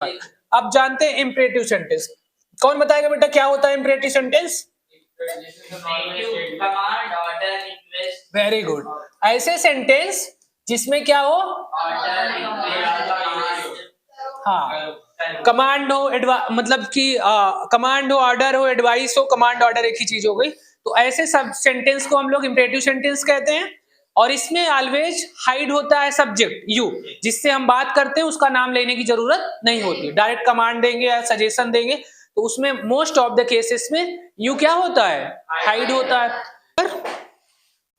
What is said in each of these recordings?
अब जानते हैं इम्परेटिव सेंटेंस। कौन बताएगा बेटा क्या होता है इम्परेटिव सेंटेंस? Very good. ऐसे सेंटेंस जिसमें क्या हो, हाँ, कमांड हो, मतलब कि कमांड हो, ऑर्डर हो, एडवाइस हो। कमांड ऑर्डर एक ही चीज हो गई। तो ऐसे सब सेंटेंस को हम लोग इम्परेटिव सेंटेंस कहते हैं। और इसमें ऑलवेज हाइड होता है सब्जेक्ट यू, जिससे हम बात करते हैं उसका नाम लेने की जरूरत नहीं होती। डायरेक्ट कमांड देंगे या सजेशन देंगे तो उसमें मोस्ट ऑफ द केसेस में यू क्या होता है, हाइड होता है।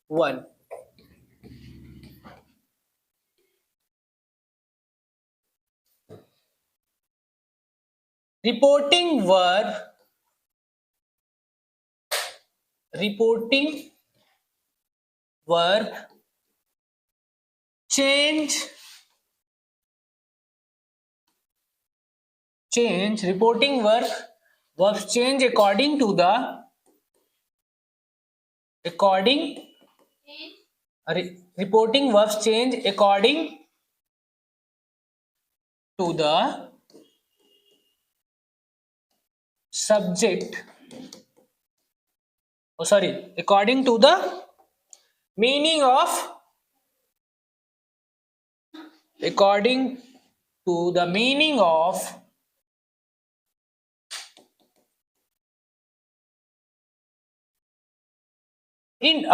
1 reporting verb change reporting verbs change according to the reporting verbs change according to the subject, according to the meaning of, in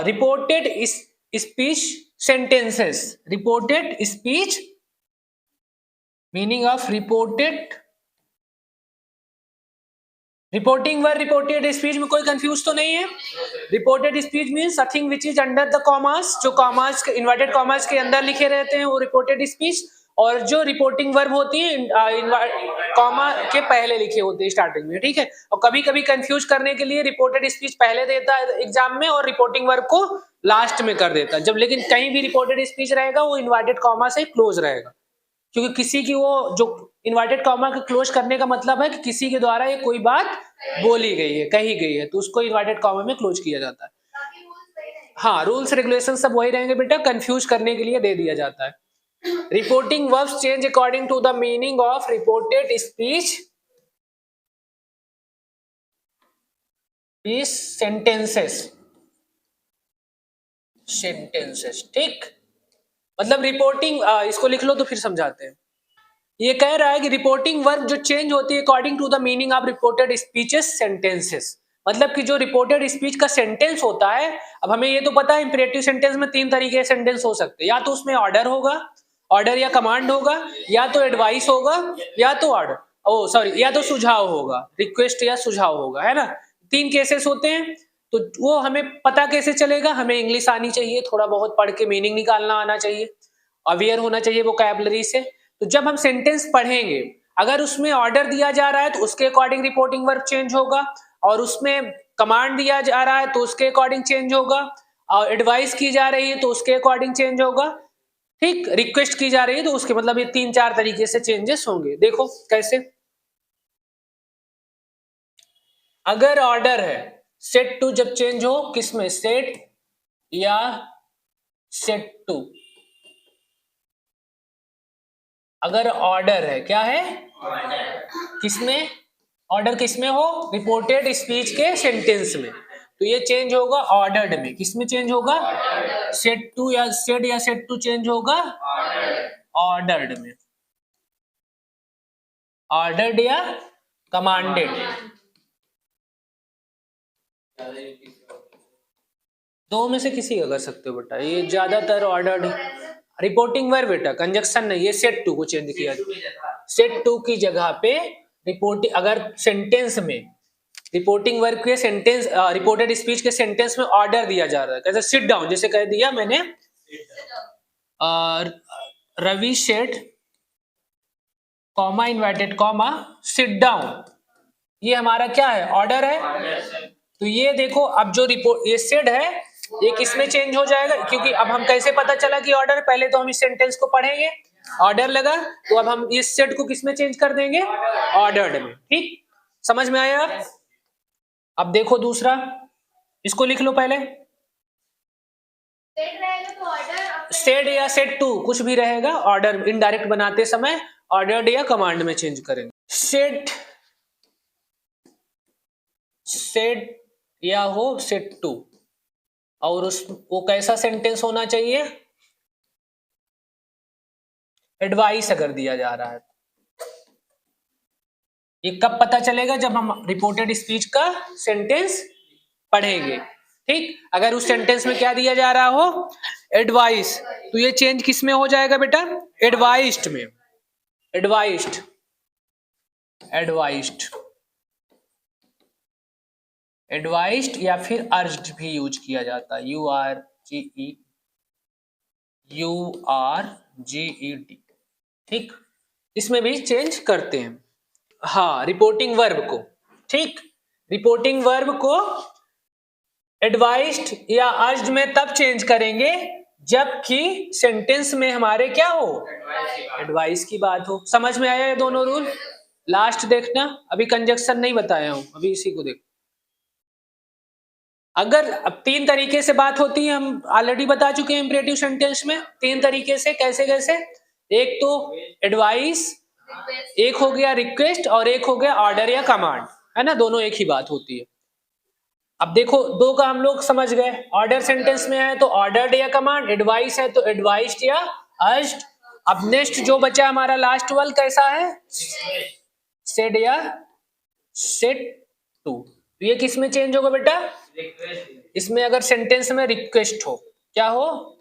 reported speech sentences. Reported speech, meaning of reporting verb reported speech में कोई confuse तो नहीं है? Reported speech means nothing which is under the commas, जो commas के inverted commas के अंदर लिखे रहते हैं वो रिपोर्टेड स्पीच। और जो रिपोर्टिंग वर्ब होती है कॉमा के पहले लिखे होते हैं स्टार्टिंग में, ठीक है। और कभी कभी कंफ्यूज करने के लिए रिपोर्टेड स्पीच पहले देता है एग्जाम में और रिपोर्टिंग वर्ब को लास्ट में कर देता है जब, लेकिन कहीं भी रिपोर्टेड स्पीच रहेगा वो इन्वर्टेड कॉमा से क्लोज रहेगा, क्योंकि किसी की वो जो इन्वर्टेड कॉमा के क्लोज करने का मतलब है कि किसी के द्वारा ये कोई बात बोली गई है, कही गई है, तो उसको इन्वर्टेड कॉमा में क्लोज किया जाता है। हाँ, रूल्स रेगुलेशन सब वही रहेंगे बेटा, कंफ्यूज करने के लिए दे दिया जाता है। Reporting verbs change according to the meaning of reported speech sentences, ठीक। मतलब रिपोर्टिंग, इसको लिख लो तो फिर समझाते हैं। ये कह रहा है कि रिपोर्टिंग वर्ब जो चेंज होती है according to the meaning of reported speeches sentences, मतलब कि जो रिपोर्टेड स्पीच का सेंटेंस होता है। अब हमें ये तो पता है इंपरेटिव सेंटेंस में 3 तरीके के सेंटेंस हो सकते हैं, या तो उसमें ऑर्डर होगा, ऑर्डर या कमांड होगा, या तो एडवाइस होगा, या तो या तो सुझाव होगा, रिक्वेस्ट या सुझाव होगा, है ना। 3 केसेस होते हैं। तो वो हमें पता कैसे चलेगा? हमें इंग्लिश आनी चाहिए, थोड़ा बहुत पढ़ के मीनिंग निकालना आना चाहिए, अवेयर होना चाहिए वोकैबुलरी से। तो जब हम सेंटेंस पढ़ेंगे, अगर उसमें ऑर्डर दिया जा रहा है तो उसके अकॉर्डिंग रिपोर्टिंग वर्ब चेंज होगा, और उसमें कमांड दिया जा रहा है तो उसके अकॉर्डिंग चेंज होगा, और एडवाइस की जा रही है तो उसके अकॉर्डिंग चेंज होगा, ठीक। रिक्वेस्ट की जा रही है तो उसके, मतलब ये 3-4 तरीके से चेंजेस होंगे। देखो कैसे। अगर ऑर्डर है सेट टू, जब चेंज हो किसमें, सेट या सेट टू। अगर ऑर्डर है, क्या है, किसमें ऑर्डर, किसमें हो, रिपोर्टेड स्पीच के सेंटेंस में, तो ये चेंज होगा ऑर्डर्ड में। किसमें चेंज होगा? सेट टू या सेट टू चेंज होगा ऑर्डर्ड में, ऑर्डर्ड या कमांडेड, दो में से किसी का कर सकते हो बेटा। ये ज्यादातर ऑर्डर्ड रिपोर्टिंग वर्ब बेटा, कंजक्शन नहीं, ये सेट टू को चेंज किया, सेट टू की जगह पे रिपोर्टिंग। अगर सेंटेंस में रिपोर्टिंग वर्ब के सेंटेंस, रिपोर्टेड स्पीच के सेंटेंस में ऑर्डर दिया जा रहा है, कैसे, सिट डाउन, जैसे कह दिया मैंने, Ravi said comma inverted comma sit down, ये हमारा क्या है, ऑर्डर है। तो ये देखो, अब जो रिपोर्ट ये सेड है ये किसमें चेंज हो जाएगा, क्योंकि अब हम कैसे पता चला कि ऑर्डर, पहले तो हम इस सेंटेंस को पढ़ेंगे, ऑर्डर लगा, तो अब हम इस सेट को किसमें चेंज कर देंगे, ऑर्डर्ड में, ठीक। समझ में आया? अब देखो दूसरा, इसको लिख लो पहले, सेट या सेट टू कुछ भी रहेगा, ऑर्डर इनडायरेक्ट बनाते समय ऑर्डर्ड या कमांड में चेंज करेंगे। सेट या हो सेट टू, और उस वो कैसा सेंटेंस होना चाहिए, एडवाइस अगर दिया जा रहा है। ये कब पता चलेगा, जब हम रिपोर्टेड स्पीच का सेंटेंस पढ़ेंगे। ठीक, अगर उस सेंटेंस में क्या दिया जा रहा हो, एडवाइस, तो ये चेंज किस में हो जाएगा बेटा, एडवाइस्ड में। एडवाइस्ड, एडवाइस्ड, एडवाइस्ड या फिर अर्ज्ड भी यूज किया जाता है, URGED। ठीक, इसमें भी चेंज करते हैं। हाँ, रिपोर्टिंग वर्ब को, ठीक, रिपोर्टिंग वर्ब को एडवाइस्ड या अर्ज्ड में तब चेंज करेंगे जबकि सेंटेंस में हमारे क्या हो, एडवाइस की बात हो। समझ में आया ये दोनों रूल? लास्ट देखना, अभी कंजक्शन नहीं बताया हूं, अभी इसी को देख। अगर अब 3 तरीके से बात होती है, हम ऑलरेडी बता चुके हैं इंपरेटिव सेंटेंस में 3 तरीके से। कैसे कैसे? एक तो एडवाइस, एक हो गया रिक्वेस्ट, और एक हो गया ऑर्डर या कमांड, है ना, दोनों एक ही बात होती है। अब देखो, 2 का हम लोग समझ गए, ऑर्डर सेंटेंस में है तो ऑर्डर्ड या कमांड, एडवाइस है तो एडवाइस्ड या अर्ज्ड। अब नेक्स्ट जो बचा हमारा लास्ट वाला कैसा है, सेड या सेट टू। तो ये किस में चेंज होगा बेटा, इसमें अगर सेंटेंस में रिक्वेस्ट हो, क्या हो,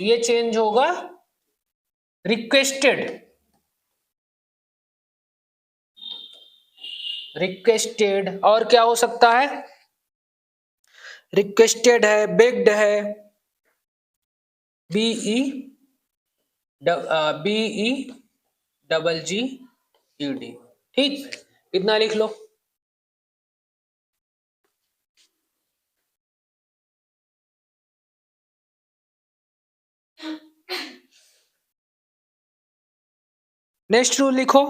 ये चेंज होगा रिक्वेस्टेड, रिक्वेस्टेड। और क्या हो सकता है, रिक्वेस्टेड है, बेग्ड है, BEGGED। ठीक, कितना लिख लो, नेक्स्ट रूल लिखो।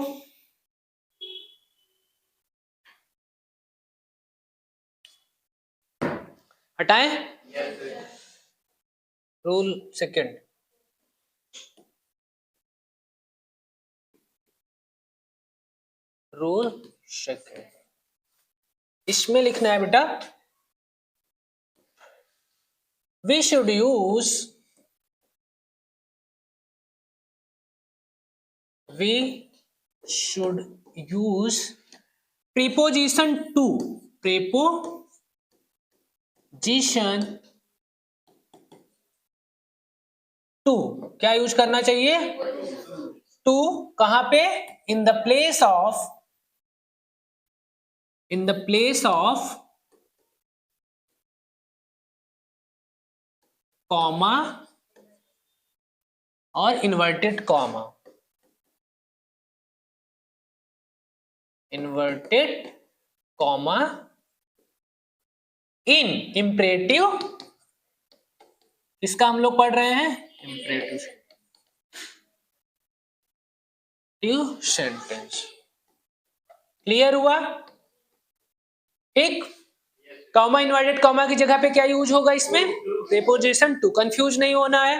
हटाएं, रूल सेकंड, रूल सेकंड, इसमें लिखना है बेटा, we should use preposition to, preposition to क्या यूज करना चाहिए, टू कहां पे, in the place of comma और inverted comma, inverted comma in imperative, इसका हम लोग पढ़ रहे हैं इंपरेटिव सेंटेंस। क्लियर हुआ? ठीक, कॉमा इन्वर्टेड कॉमा की जगह पे क्या यूज होगा इसमें, प्रीपोजिशन टू। कंफ्यूज नहीं होना है,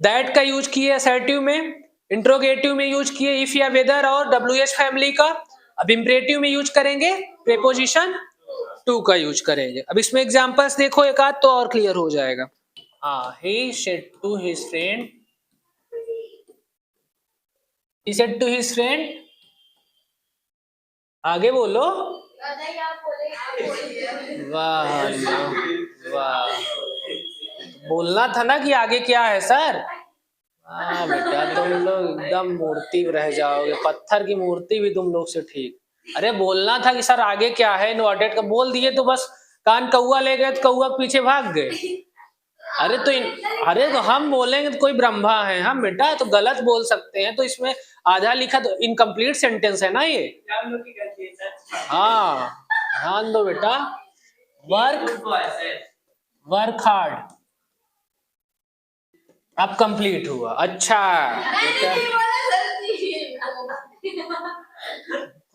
दैट का यूज किए असर्टिव में, इंट्रोगेटिव में यूज किए इफ या वेदर और WH फैमिली का। अब इंपरेटिव में यूज करेंगे प्रीपोजिशन टू का यूज करेंगे। अब इसमें एग्जांपल्स देखो एक आध, तो और क्लियर हो जाएगा। he said to his friend, he said to his friend, आगे बोलो, वाह वाह, बोलना था ना कि आगे क्या है सर। हाँ बेटा, तुम लोग एकदम मूर्ति रह जाओगे, पत्थर की मूर्ति भी तुम लोग से ठीक। अरे बोलना था कि सर आगे क्या है, इन्वर्टेड का बोल दिए तो बस कान कौआ ले गए तो कौआ पीछे भाग गए। अरे तो हम बोलेंगे तो कोई ब्रह्मा है हम बेटा, तो गलत बोल सकते हैं, तो इसमें आधा लिखा तो इनकम्प्लीट सेंटेंस है ना ये। हाँ ध्यान दो बेटा, वर्क हार्ड, अब कंप्लीट हुआ। अच्छा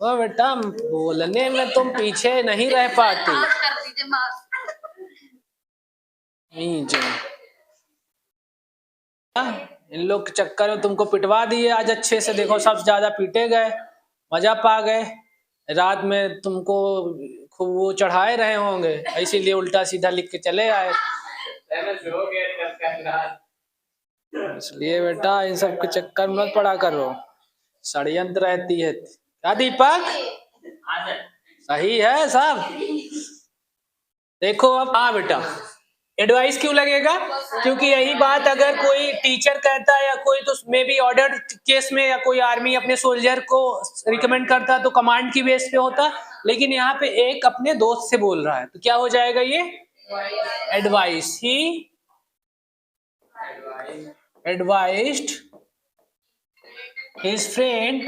वो बेटा, बोलने में तुम पीछे नहीं रह पाती। इन लोग के चक्कर में तुमको पिटवा दिए आज अच्छे से, देखो सब ज्यादा पीटे गए, मजा पा गए, रात में तुमको खूब वो चढ़ाए रहे होंगे, इसीलिए उल्टा सीधा लिख के चले आए। इसलिए बेटा इन सब के चक्कर में मत पड़ा करो, षड्यंत्र रहती है। क्या दीपक, सही है सब? देखो अब, हाँ बेटा, एडवाइस क्यों लगेगा? क्योंकि यही बात अगर कोई टीचर कहता है या कोई, तो मे बी ऑर्डर केस में, या कोई आर्मी अपने सोल्जर को रिकमेंड करता तो कमांड की बेस पे होता, लेकिन यहाँ पे एक अपने दोस्त से बोल रहा है, तो क्या हो जाएगा ये? Advice. He advised his friend.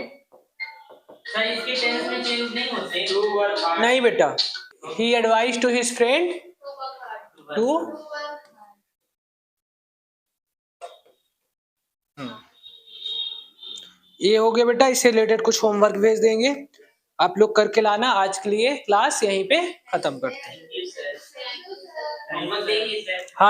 इसके टेंस में चेंज नहीं होते? नहीं बेटा, he advised to his friend to, ये हो गया बेटा। इससे रिलेटेड कुछ होमवर्क भेज देंगे, आप लोग करके लाना। आज के लिए क्लास यहीं पे खत्म करते हैं। हाँ।